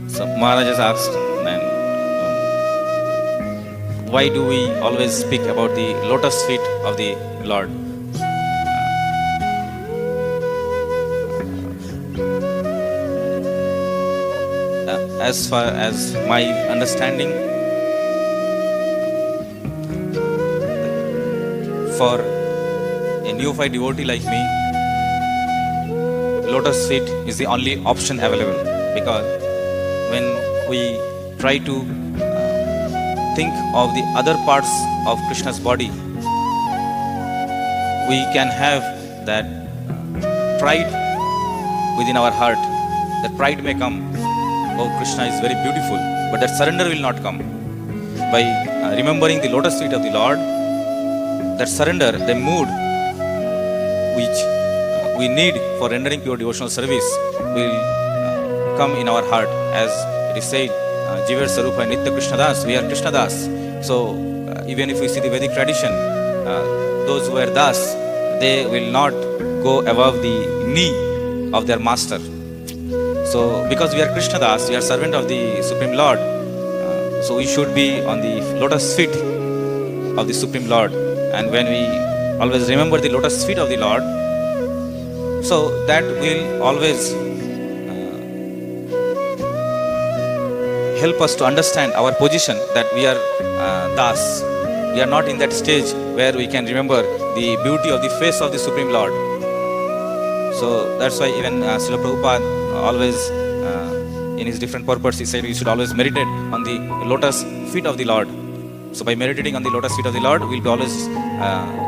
So Maharaj has asked, then, why do we always speak about the lotus feet of the Lord? As far as my understanding, for a neophyte devotee like me, lotus feet is the only option available, because when we try to think of the other parts of Krishna's body, we can have that pride within our heart. That pride may come, oh, Krishna is very beautiful, but that surrender will not come. By remembering the lotus feet of the Lord, that surrender, the mood which we need for rendering pure devotional service will come in our heart. As it is said, Jivar Sarupa Nitya Krishna Das, we are Krishna Das. So even if we see the Vedic tradition, those who are Das, they will not go above the knee of their master. So because we are Krishna Das, we are servant of the Supreme Lord, so we should be on the lotus feet of the Supreme Lord. And when we always remember the lotus feet of the Lord, so that will always help us to understand our position, that we are Das. We are not in that stage where we can remember the beauty of the face of the Supreme Lord. So that's why even Srila Prabhupada always, in his different purposes, he said we should always meditate on the lotus feet of the Lord. So by meditating on the lotus feet of the Lord, we'll be always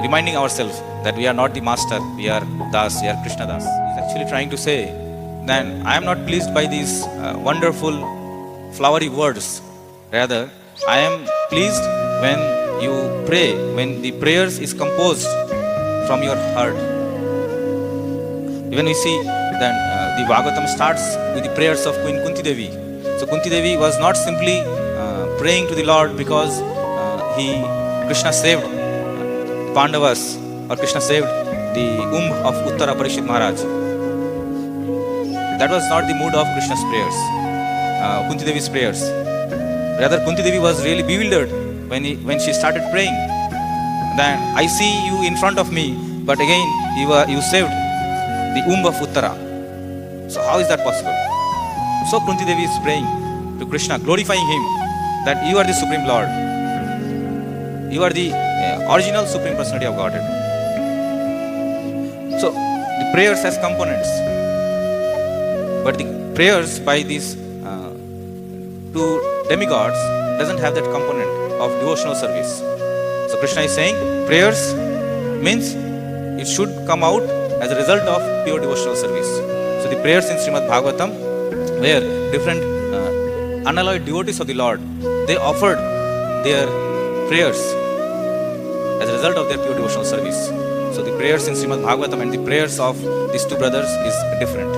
reminding ourselves that we are not the master, we are Das, we are Krishna Das. He's actually trying to say, then I am not pleased by these wonderful flowery words. Rather, I am pleased when you pray, when the prayers is composed from your heart. Even we see that the Bhagavatam starts with the prayers of Queen Kunti Devi. So Kunti Devi was not simply praying to the Lord because Krishna saved Pandavas, or Krishna saved the of Uttara Parishit Maharaj. That was not the mood of Krishna's prayers, Kunti Devi's prayers. Rather, Kunti Devi was really bewildered when she started praying. Then, I see you in front of me, but again you saved the of Uttara. So how is that possible? So Kunti Devi is praying to Krishna, glorifying him, that you are the Supreme Lord. You are the original Supreme Personality of Godhead. So the prayers has components, but the prayers by these two demigods doesn't have that component of devotional service. So Krishna is saying prayers means it should come out as a result of pure devotional service. So the prayers in Srimad Bhagavatam, where different unalloyed devotees of the Lord, they offered their prayers as a result of their pure devotional service. So the prayers in Srimad Bhagavatam and the prayers of these two brothers is different.